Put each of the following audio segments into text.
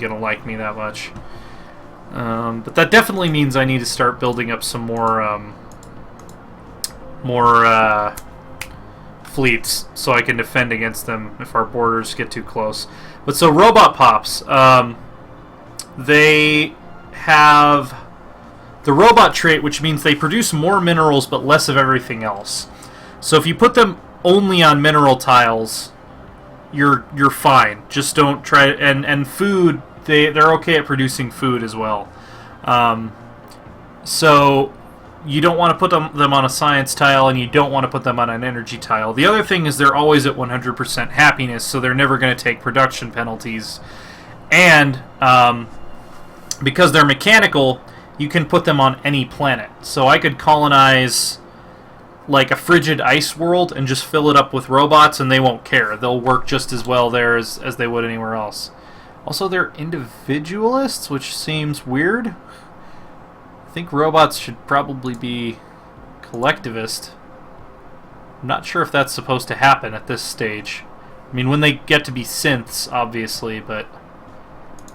gonna like me that much. But that definitely means I need to start building up some more fleets so I can defend against them if our borders get too close. But so robot pops, they have the robot trait, which means they produce more minerals but less of everything else. So if you put them only on mineral tiles, you're fine. Just don't try. And food, they're okay at producing food as well. So you don't want to put them on a science tile, and you don't want to put them on an energy tile. The other thing is they're always at 100% happiness, so they're never going to take production penalties. And because they're mechanical, you can put them on any planet. So I could colonize like a frigid ice world and just fill it up with robots, and they won't care. They'll work just as well there as they would anywhere else. Also, they're individualists, which seems weird. I think robots should probably be collectivist. I'm not sure if that's supposed to happen at this stage. I mean, when they get to be synths, obviously, but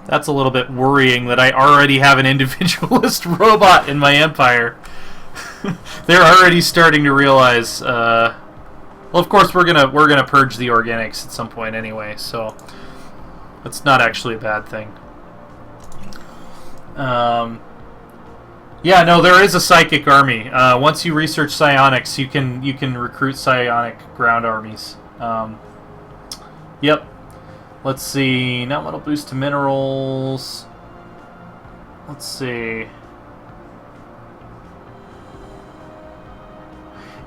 that's a little bit worrying that I already have an individualist robot in my empire. They're already starting to realize. Well, of course, we're gonna purge the organics at some point anyway, so that's not actually a bad thing. Yeah, no, there is a psychic army. Once you research psionics, you can recruit psionic ground armies. Yep. Let's see. Not metal boost to minerals. Let's see.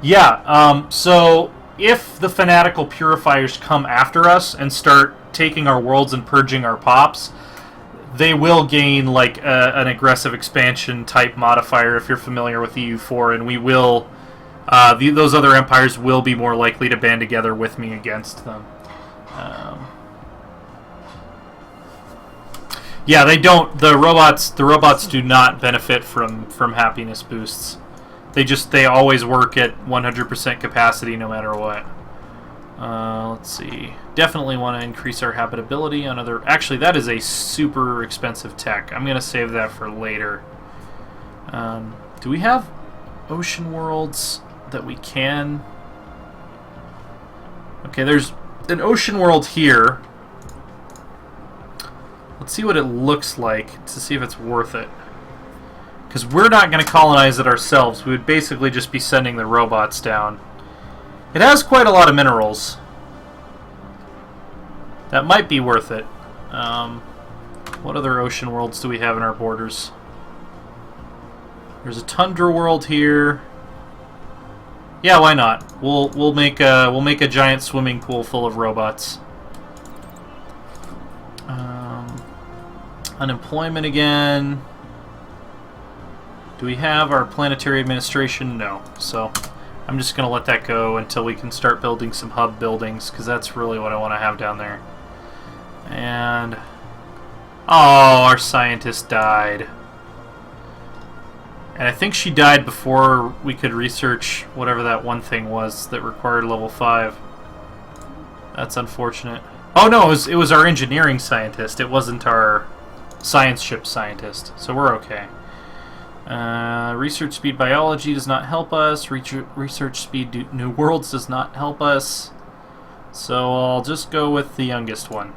Yeah, so if the fanatical purifiers come after us and start taking our worlds and purging our pops, they will gain like an aggressive expansion type modifier if you're familiar with EU4, and we will those other empires will be more likely to band together with me against them. Yeah, they don't. The robots do not benefit from happiness boosts. They always work at 100% capacity no matter what. Let's see. Definitely want to increase our habitability on other... Actually, that is a super expensive tech. I'm going to save that for later. Do we have ocean worlds that we can... Okay, there's an ocean world here. Let's see what it looks like to see if it's worth it. Because we're not going to colonize it ourselves. We would basically just be sending the robots down. It has quite a lot of minerals. That might be worth it. What other ocean worlds do we have in our borders? There's a tundra world here. Yeah, why not? We'll make a giant swimming pool full of robots. Unemployment again. Do we have our planetary administration? No. So I'm just going to let that go until we can start building some hub buildings, because that's really what I want to have down there. And... oh, our scientist died. And I think she died before we could research whatever that one thing was that required level 5. That's unfortunate. Oh no, it was our engineering scientist. It wasn't our science ship scientist. So we're okay. Research speed biology does not help us. Research speed new worlds does not help us. So I'll just go with the youngest one.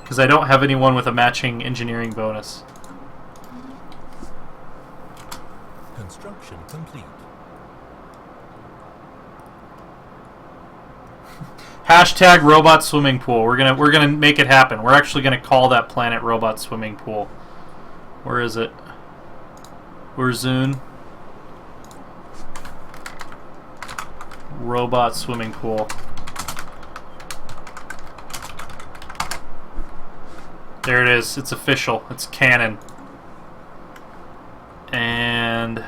Because I don't have anyone with a matching engineering bonus. Construction complete. Hashtag robot swimming pool. We're gonna make it happen. We're actually gonna call that planet Robot Swimming Pool. Where is it? Where's Zune? Robot Swimming Pool. There it is. It's official. It's canon. And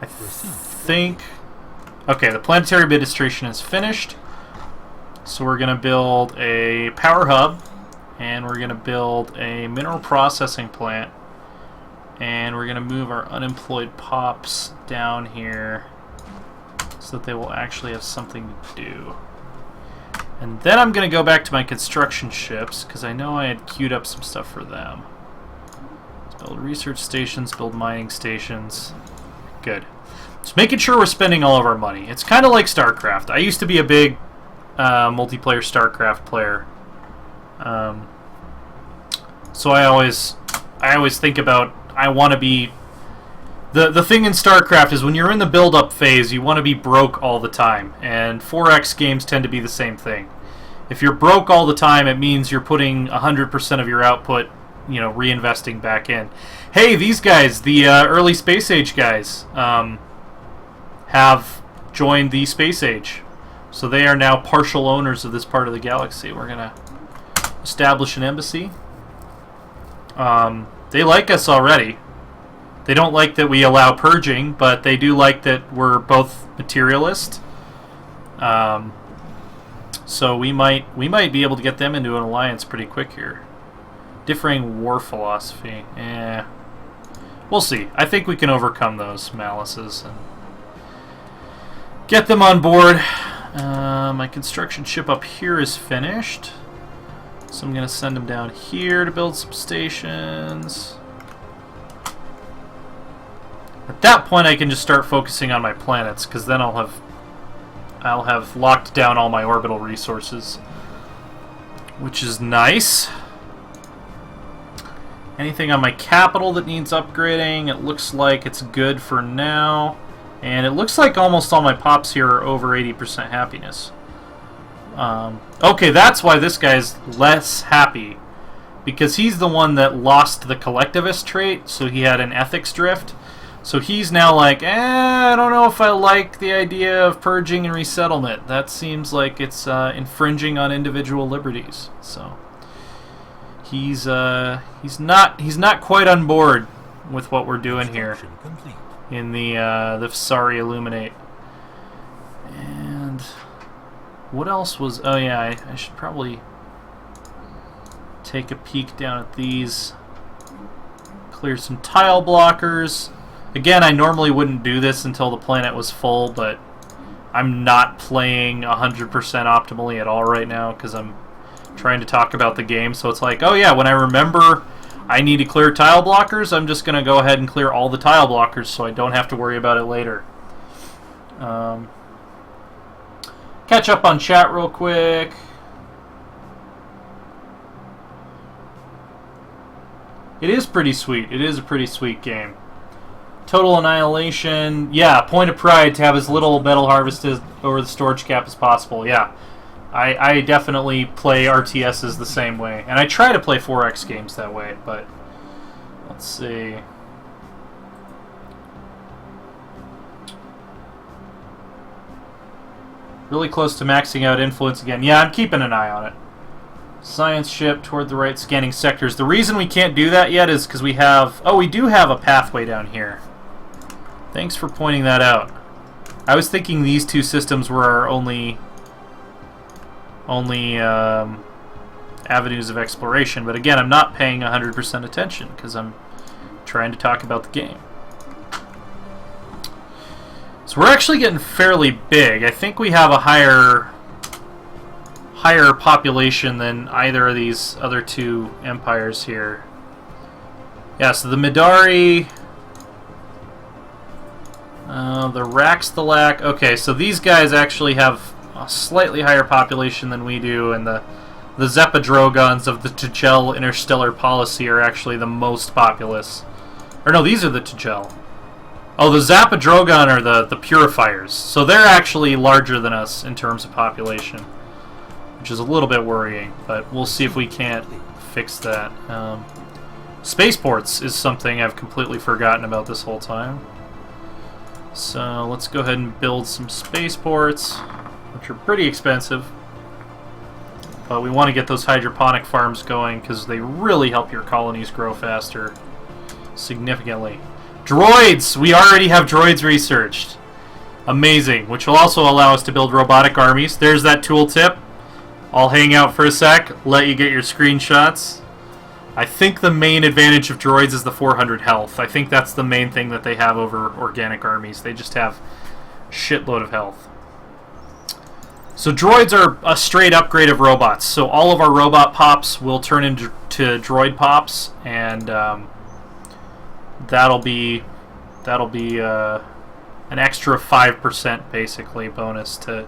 I think... okay, the planetary administration is finished. So we're going to build a power hub, and we're going to build a mineral processing plant, and we're going to move our unemployed pops down here so that they will actually have something to do. And then I'm going to go back to my construction ships, because I know I had queued up some stuff for them. Let's build research stations, build mining stations. Good. Just making sure we're spending all of our money. It's kind of like StarCraft. I used to be a big multiplayer StarCraft player. So I always think about, I want to be... The thing in StarCraft is when you're in the build-up phase, you want to be broke all the time. And 4X games tend to be the same thing. If you're broke all the time, it means you're putting 100% of your output, you know, reinvesting back in. Hey, these guys, the early Space Age guys, have joined the Space Age. So they are now partial owners of this part of the galaxy. We're going to establish an embassy. They like us already. They don't like that we allow purging, but they do like that we're both materialist. So we might be able to get them into an alliance pretty quick here. Differing war philosophy. We'll see. I think we can overcome those malices and get them on board. My construction ship up here is finished. So I'm going to send them down here to build some stations. At that point, I can just start focusing on my planets, because then I'll have locked down all my orbital resources, which is nice. Anything on my capital that needs upgrading? It looks like it's good for now, and it looks like almost all my pops here are over 80% happiness. Okay, that's why this guy's less happy, because he's the one that lost the collectivist trait, so he had an ethics drift. So he's now like, I don't know if I like the idea of purging and resettlement. That seems like it's infringing on individual liberties. So he's not quite on board with what we're doing here in the Viss'ari Illuminate. And what else was? Oh yeah, I should probably take a peek down at these. Clear some tile blockers. Again, I normally wouldn't do this until the planet was full, but I'm not playing 100% optimally at all right now because I'm trying to talk about the game. So it's like, oh yeah, when I remember I need to clear tile blockers, I'm just going to go ahead and clear all the tile blockers so I don't have to worry about it later. Catch up on chat real quick. It is pretty sweet. It is a pretty sweet game. Total annihilation. Yeah, point of pride to have as little metal harvested over the storage cap as possible. Yeah, I definitely play RTSs the same way. And I try to play 4X games that way, but let's see. Really close to maxing out influence again. Yeah, I'm keeping an eye on it. Science ship toward the right, scanning sectors. The reason we can't do that yet is because we have... Oh, we do have a pathway down here. Thanks for pointing that out. I was thinking these two systems were our only avenues of exploration, but again, I'm not paying 100% attention because I'm trying to talk about the game. So we're actually getting fairly big. I think we have a higher population than either of these other two empires here. Yeah, so the Midari, the Raxthalak. Okay, so these guys actually have a slightly higher population than we do, and the Zeppodrogons of the Tugel Interstellar Policy are actually the most populous. Or no, these are the Tugel. Oh, the Zeppodrogon are the Purifiers. So they're actually larger than us in terms of population, which is a little bit worrying, but we'll see if we can't fix that. Spaceports is something I've completely forgotten about this whole time. So let's go ahead and build some spaceports, which are pretty expensive. But we want to get those hydroponic farms going because they really help your colonies grow faster significantly. Droids! We already have droids researched. Amazing. Which will also allow us to build robotic armies. There's that tooltip. I'll hang out for a sec, let you get your screenshots. I think the main advantage of droids is the 400 health. I think that's the main thing that they have over organic armies. They just have shitload of health. So droids are a straight upgrade of robots. So all of our robot pops will turn into droid pops, and that'll be an extra 5% basically bonus to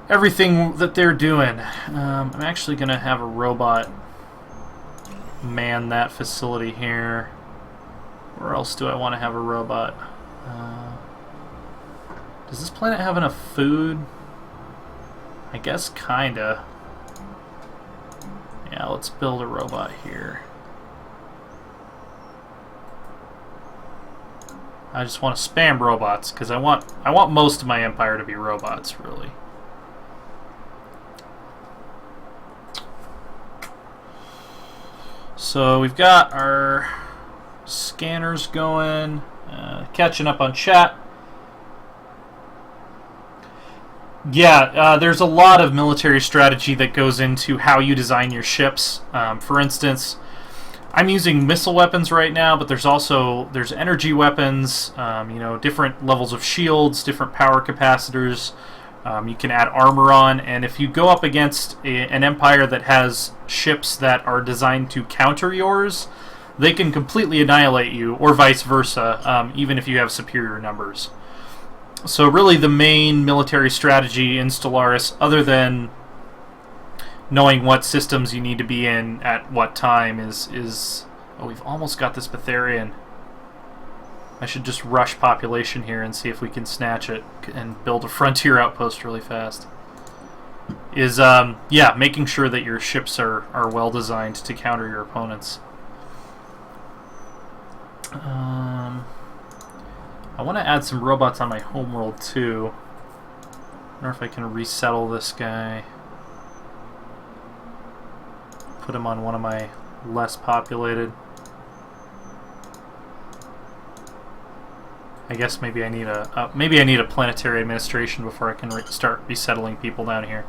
everything that they're doing. I'm actually gonna have a robot man that facility here. Where else do I want to have a robot? Does this planet have enough food? I guess kinda. Yeah, let's build a robot here. I just want to spam robots because I want most of my empire to be robots, really. So we've got our scanners going, catching up on chat. Yeah, there's a lot of military strategy that goes into how you design your ships. For instance, I'm using missile weapons right now, but there's energy weapons, you know, different levels of shields, different power capacitors. You can add armor on, and if you go up against an empire that has ships that are designed to counter yours, they can completely annihilate you, or vice versa, even if you have superior numbers. So really the main military strategy in Stellaris, other than knowing what systems you need to be in at what time, is... Oh, we've almost got this Viss'ari. I should just rush population here and see if we can snatch it and build a frontier outpost really fast. Is, yeah, making sure that your ships are well designed to counter your opponents. I want to add some robots on my homeworld too. I wonder if I can resettle this guy. Put him on one of my less populated. I guess maybe I need a planetary administration before I can start resettling people down here.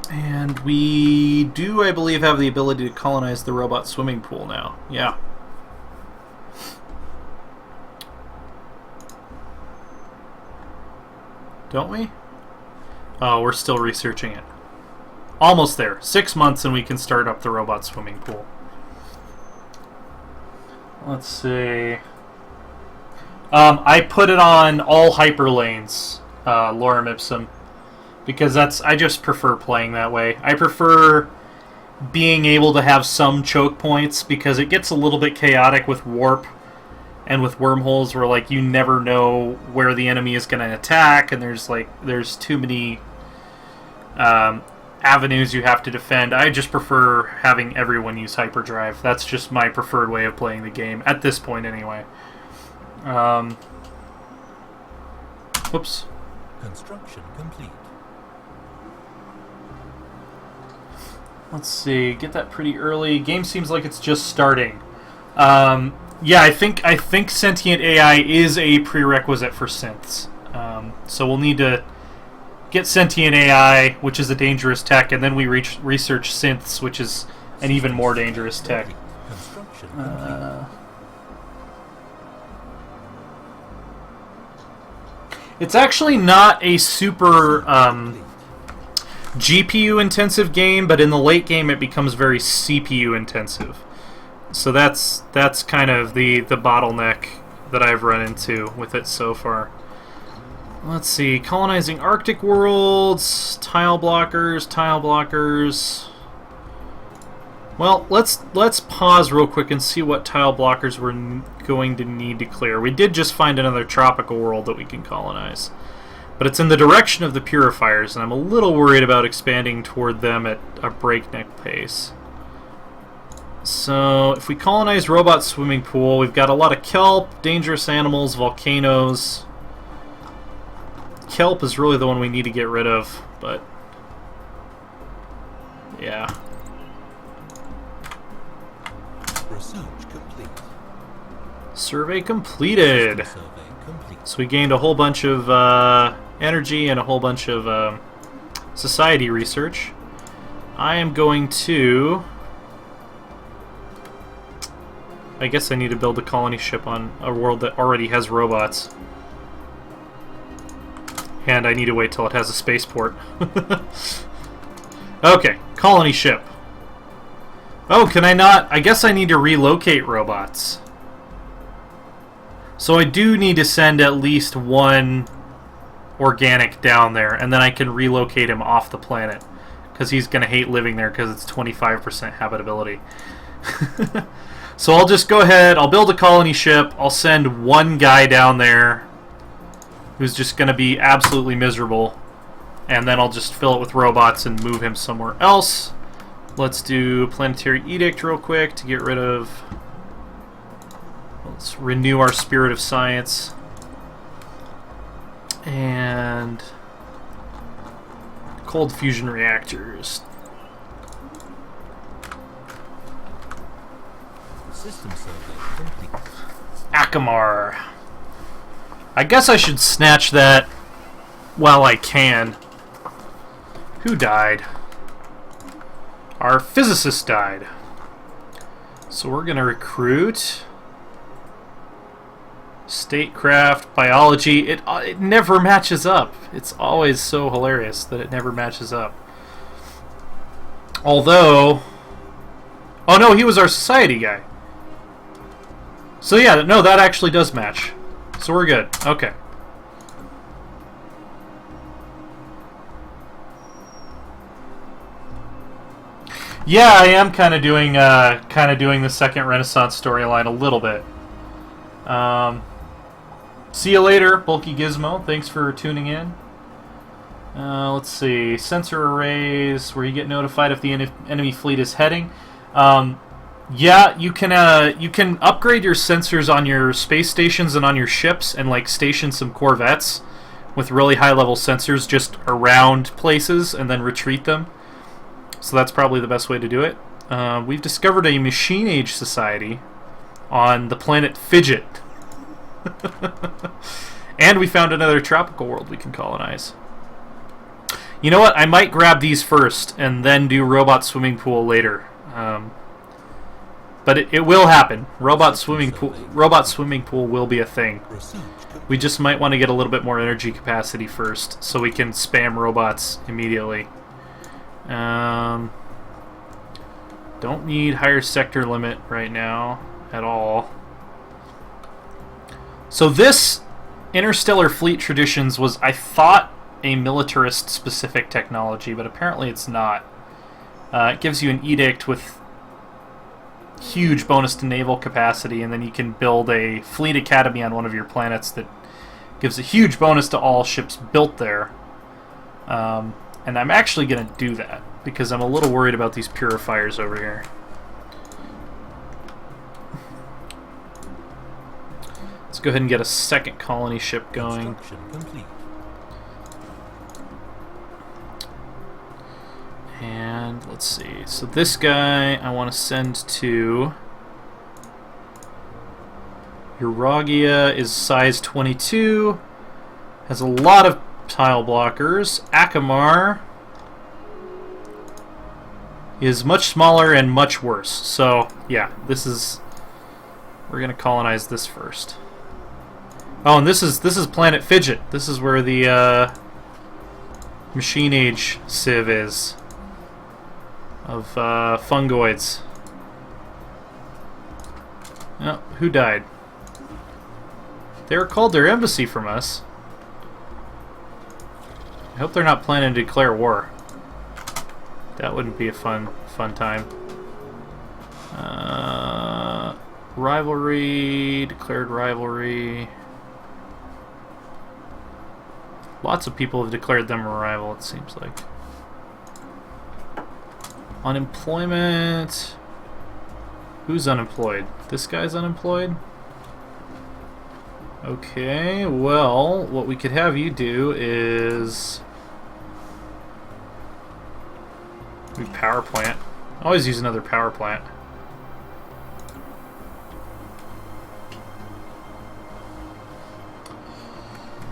And we do, I believe, have the ability to colonize the robot swimming pool now. Yeah. Don't we? Oh, we're still researching it. Almost there. 6 months and we can start up the robot swimming pool. Let's see. I put it on all hyperlanes, lorem ipsum, because I just prefer playing that way. I prefer being able to have some choke points because it gets a little bit chaotic with warp and with wormholes where like you never know where the enemy is going to attack, and there's too many avenues you have to defend. I just prefer having everyone use hyperdrive. That's just my preferred way of playing the game at this point anyway. Whoops. Construction complete. Let's see, get that pretty early. Game seems like it's just starting. Yeah, I think sentient AI is a prerequisite for synths. So we'll need to get sentient AI, which is a dangerous tech, and then we research synths, which is an even more dangerous tech. It's actually not a super GPU intensive game, but in the late game it becomes very CPU intensive. So that's kind of the bottleneck that I've run into with it so far. Let's see, colonizing Arctic worlds, tile blockers. Well, let's pause real quick and see what tile blockers we're going to need to clear. We did just find another tropical world that we can colonize, but it's in the direction of the purifiers, and I'm a little worried about expanding toward them at a breakneck pace. So if we colonize robot swimming pool, we've got a lot of kelp, dangerous animals, volcanoes. Kelp is really the one we need to get rid of, but yeah. Research complete. Survey completed. Survey complete. So we gained a whole bunch of energy and a whole bunch of society research. I am going to I guess I need to build a colony ship on a world that already has robots. And I need to wait till it has a spaceport. Okay, colony ship. Oh, can I not? I guess I need to relocate robots. So I do need to send at least one organic down there, and then I can relocate him off the planet. Because he's going to hate living there because it's 25% habitability. So I'll just go ahead, I'll build a colony ship, I'll send one guy down there who's just going to be absolutely miserable, and then I'll just fill it with robots and move him somewhere else. Let's do Planetary Edict real quick to get rid of... Let's renew our spirit of science. And... cold fusion reactors. System survey complete. Akamar. I guess I should snatch that while I can. Who died? Our physicist died. So we're going to recruit statecraft, biology. It never matches up. It's always so hilarious that it never matches up. Although... Oh no, he was our society guy. So yeah, no, that actually does match. So we're good. Okay. Yeah, I am kind of doing the Second Renaissance storyline a little bit. See you later, Bulky Gizmo. Thanks for tuning in. Let's see, sensor arrays, where you get notified if the enemy fleet is heading. Yeah, you can upgrade your sensors on your space stations and on your ships, and like station some corvettes with really high level sensors just around places, and then retreat them. So that's probably the best way to do it. We've discovered a machine age society on the planet Fidget. And we found another tropical world we can colonize. You know what? I might grab these first and then do robot swimming pool later. But it will happen. Robot swimming pool will be a thing. We just might want to get a little bit more energy capacity first so we can spam robots immediately. Don't need higher sector limit right now at all. So this Interstellar Fleet Traditions was, I thought, a militarist-specific technology, but apparently it's not. It gives you an edict with huge bonus to naval capacity, and then you can build a fleet academy on one of your planets that gives a huge bonus to all ships built there. And I'm actually going to do that, because I'm a little worried about these purifiers over here. Let's go ahead and get a second colony ship going. Construction complete. And let's see. So this guy I want to send to Uragia is size 22. Has a lot of tile blockers. Akamar is much smaller and much worse. So yeah, we're gonna colonize this first. Oh, and this is Planet Fidget. This is where the machine age civ is of fungoids. Oh, who died? They were called their embassy from us. I hope they're not planning to declare war. That wouldn't be a fun time. Rivalry, declared rivalry. Lots of people have declared them a rival, it seems like. Unemployment. Who's unemployed? This guy's unemployed? Okay, well, what we could have you do is... power plant. Always use another power plant.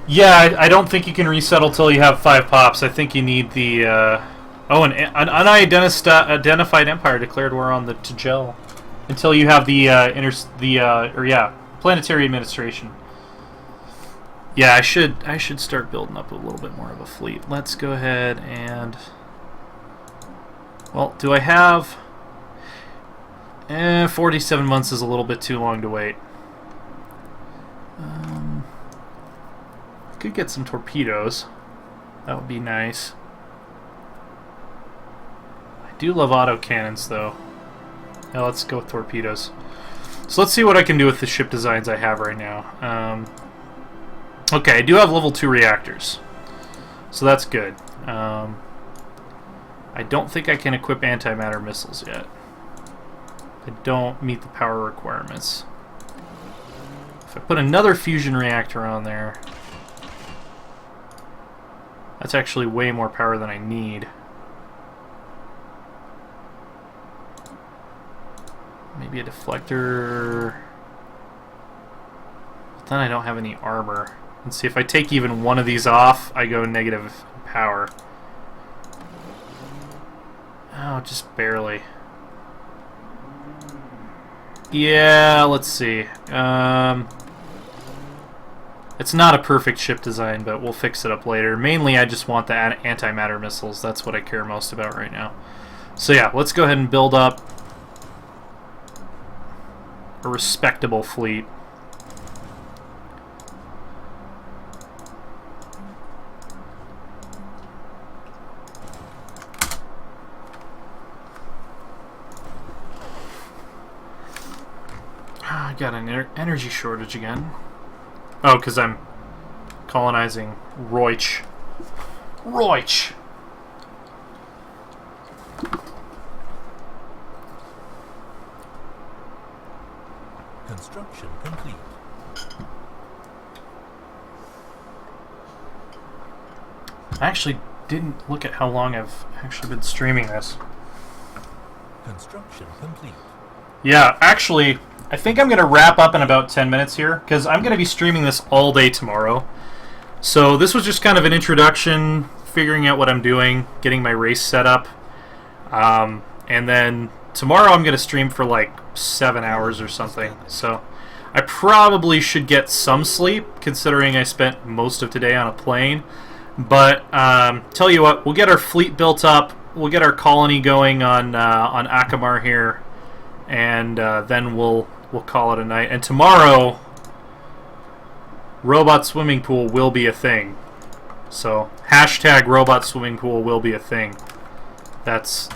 Yeah, I don't think you can resettle till you have 5 pops. I think you need the... Oh, an unidentified empire declared war on the Tagel. until you have the planetary administration. Yeah, I should start building up a little bit more of a fleet. Let's go ahead and, well, do I have 47 months is a little bit too long to wait. Could get some torpedoes. That would be nice. I do love autocannons, though. Yeah, let's go with torpedoes. So let's see what I can do with the ship designs I have right now. Okay, I do have level 2 reactors. So that's good. I don't think I can equip antimatter missiles yet. I don't meet the power requirements. If I put another fusion reactor on there, that's actually way more power than I need. Maybe a deflector. But then I don't have any armor. Let's see, if I take even one of these off, I go negative power. Oh, just barely. Yeah, let's see. It's not a perfect ship design, but we'll fix it up later. Mainly, I just want the antimatter missiles. That's what I care most about right now. So yeah, let's go ahead and build up a respectable fleet. I got an energy shortage again. Oh, because I'm colonizing Roich. Roich! Construction complete. I actually didn't look at how long I've actually been streaming this. Construction complete. Yeah, actually, I think I'm going to wrap up in about 10 minutes here, because I'm going to be streaming this all day tomorrow. So this was just kind of an introduction, figuring out what I'm doing, getting my race set up. And then tomorrow I'm going to stream for like 7 hours or something. So I probably should get some sleep, considering I spent most of today on a plane. But tell you what, we'll get our fleet built up, we'll get our colony going on Akamar here, and then we'll call it a night. And tomorrow, robot swimming pool will be a thing. So hashtag robot swimming pool will be a thing. That's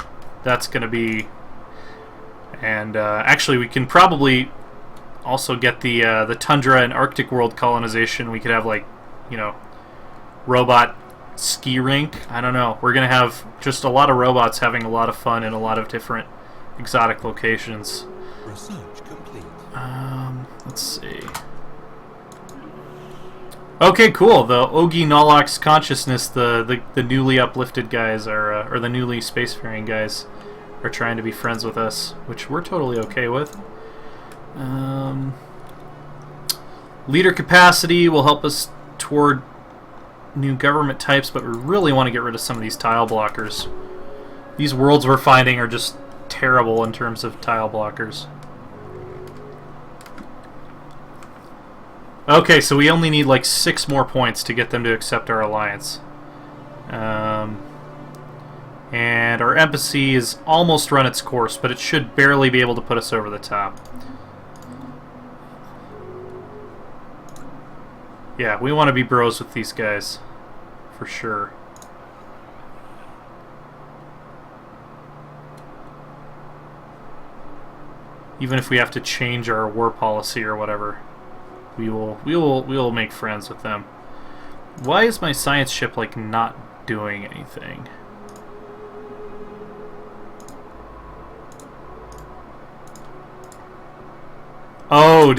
going to be. And actually, we can probably also get the tundra and Arctic world colonization. We could have, like, you know, robot ski rink. I don't know. We're going to have just a lot of robots having a lot of fun in a lot of different exotic locations. Research complete. Let's see. Okay, cool. The Ogi Nolox consciousness, the newly uplifted guys are, or the newly spacefaring guys, are trying to be friends with us, which we're totally okay with. Leader capacity will help us toward new government types, but we really want to get rid of some of these tile blockers. These worlds we're finding are just terrible in terms of tile blockers. Okay, so we only need like 6 more points to get them to accept our alliance. And our embassy is almost run its course, but it should barely be able to put us over the top. Yeah, we want to be bros with these guys, for sure. Even if we have to change our war policy or whatever, we will make friends with them. Why is my science ship like not doing anything? Oh,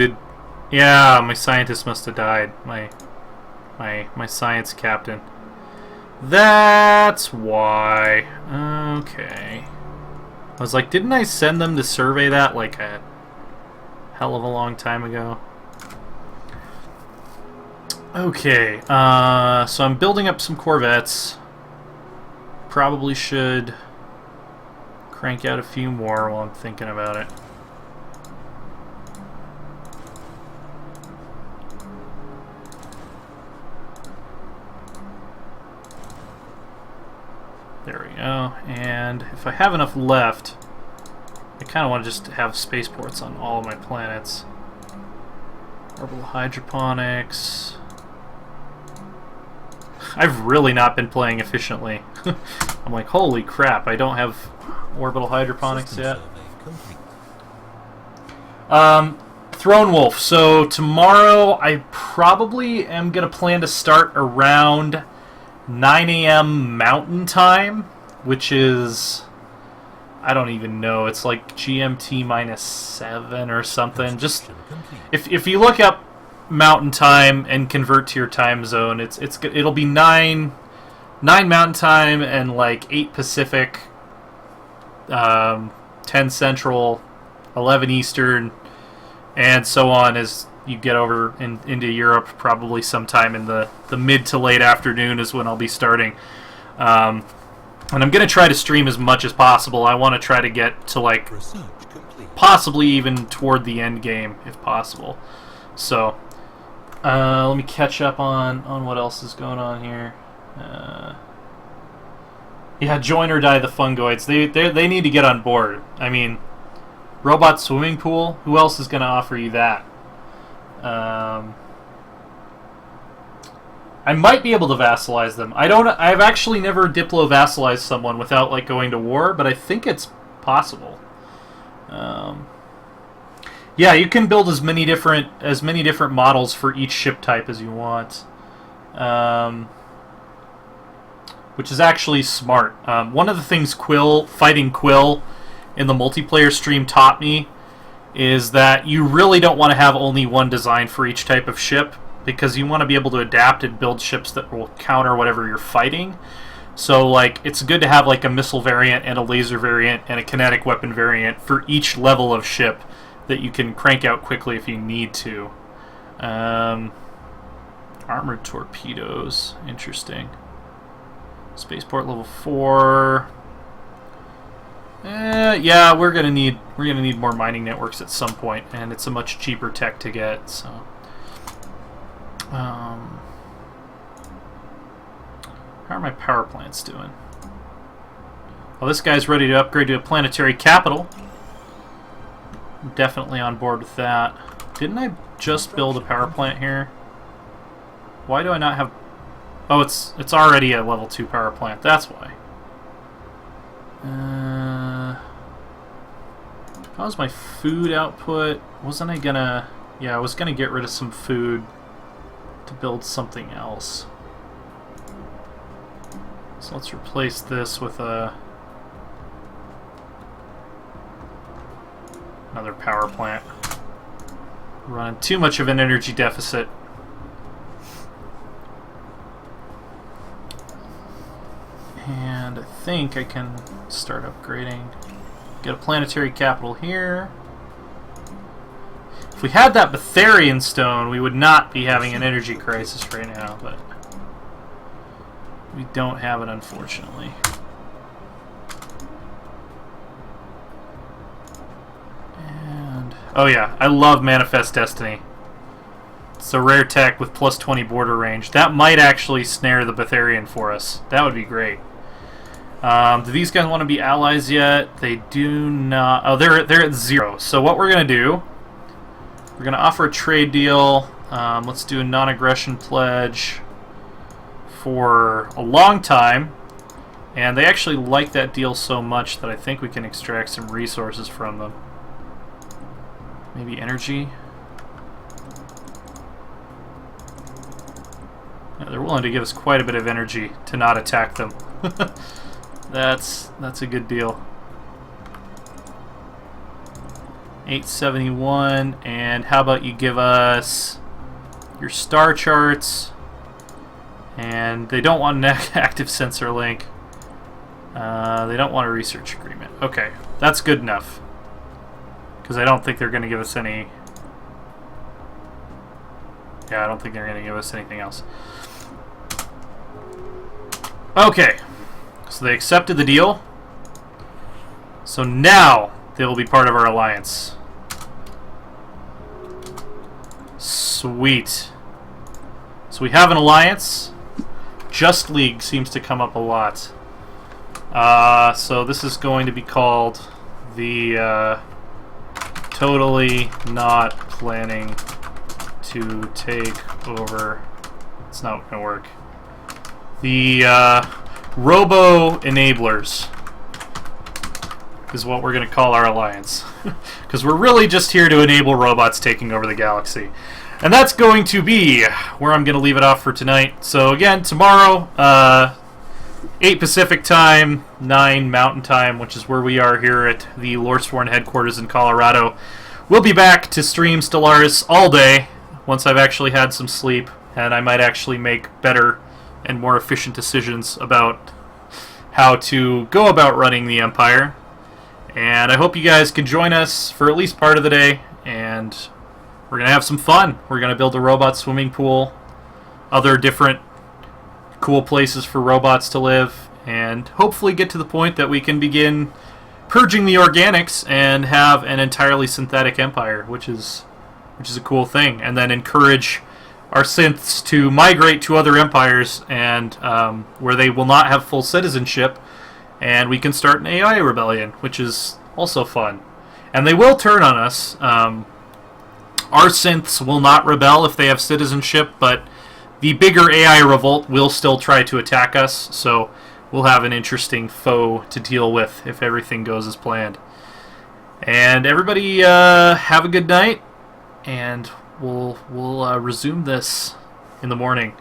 yeah, my scientist must have died. My science captain. That's why. Okay. I was like, didn't I send them to survey that like a hell of a long time ago? Okay, so I'm building up some corvettes. Probably should crank out a few more while I'm thinking about it. There we go. And if I have enough left, I kind of want to just have spaceports on all of my planets. Orbital hydroponics. I've really not been playing efficiently. I'm like, holy crap, I don't have orbital hydroponics System yet. survey complete. Throne Wolf. So tomorrow I probably am going to plan to start around 9 a.m. Mountain Time, which is, I don't even know, it's like GMT -7 or something. Just Construction complete. if you look up Mountain Time and convert to your time zone, it'll be 9 Mountain Time and like 8 Pacific, 10 Central, 11 Eastern, and so on as you get over into Europe. Probably sometime in the mid to late afternoon is when I'll be starting. And I'm going to try to stream as much as possible. I want to try to get to like Research complete. possibly even toward the end game if possible. So let me catch up on what else is going on here. Yeah, join or die the fungoids. They need to get on board. I mean, robot swimming pool. Who else is going to offer you that? I might be able to vassalize them. I've actually never diplo vassalized someone without like going to war, but I think it's possible. Yeah, you can build as many different models for each ship type as you want, which is actually smart. One of the things fighting Quill in the multiplayer stream taught me is that you really don't want to have only one design for each type of ship, because you want to be able to adapt and build ships that will counter whatever you're fighting. So like it's good to have like a missile variant and a laser variant and a kinetic weapon variant for each level of ship that you can crank out quickly if you need to. Armored torpedoes, interesting. Spaceport level 4. Yeah, we're gonna need more mining networks at some point, and it's a much cheaper tech to get. So, how are my power plants doing? Well, this guy's ready to upgrade to a planetary capital. I'm definitely on board with that. Didn't I just build a power plant here? Why do I not have... Oh, it's already a level 2 power plant. That's why. How's my food output? Wasn't I gonna... Yeah, I was gonna get rid of some food to build something else. So let's replace this with another power plant. Running too much of an energy deficit. And I think I can start upgrading. Get a planetary capital here. If we had that Viss'ari stone, we would not be having an energy crisis right now, but we don't have it, unfortunately. And oh yeah, I love Manifest Destiny. It's a rare tech with plus 20 border range. That might actually snare the Viss'ari for us. That would be great. Do these guys want to be allies yet? They do not. Oh, they're at 0. So what we're gonna do? We're gonna offer a trade deal. Let's do a non-aggression pledge for a long time, and they actually like that deal so much that I think we can extract some resources from them. Maybe energy. Yeah, they're willing to give us quite a bit of energy to not attack them. That's a good deal. 871, and how about you give us your star charts? And they don't want an active sensor link. They don't want a research agreement. Okay, that's good enough. Because I don't think they're going to give us any... Yeah, I don't think they're going to give us anything else. Okay, so they accepted the deal. So now they will be part of our alliance. Sweet. So we have an alliance. Just League seems to come up a lot. So this is going to be called the totally not planning to take over. It's not going to work. The Robo Enablers is what we're going to call our alliance. Because we're really just here to enable robots taking over the galaxy. And that's going to be where I'm going to leave it off for tonight. So again, tomorrow, 8 Pacific Time, 9 Mountain Time, which is where we are here at the Loresworn headquarters in Colorado. We'll be back to stream Stellaris all day, once I've actually had some sleep, and I might actually make better and more efficient decisions about how to go about running the Empire. And I hope you guys can join us for at least part of the day, and we're going to have some fun. We're going to build a robot swimming pool, other different cool places for robots to live, and hopefully get to the point that we can begin purging the organics and have an entirely synthetic empire, which is a cool thing. And then encourage our synths to migrate to other empires and where they will not have full citizenship, and we can start an AI rebellion, which is also fun. And they will turn on us. Our synths will not rebel if they have citizenship, but the bigger AI revolt will still try to attack us, so we'll have an interesting foe to deal with if everything goes as planned. And everybody have a good night, and we'll resume this in the morning.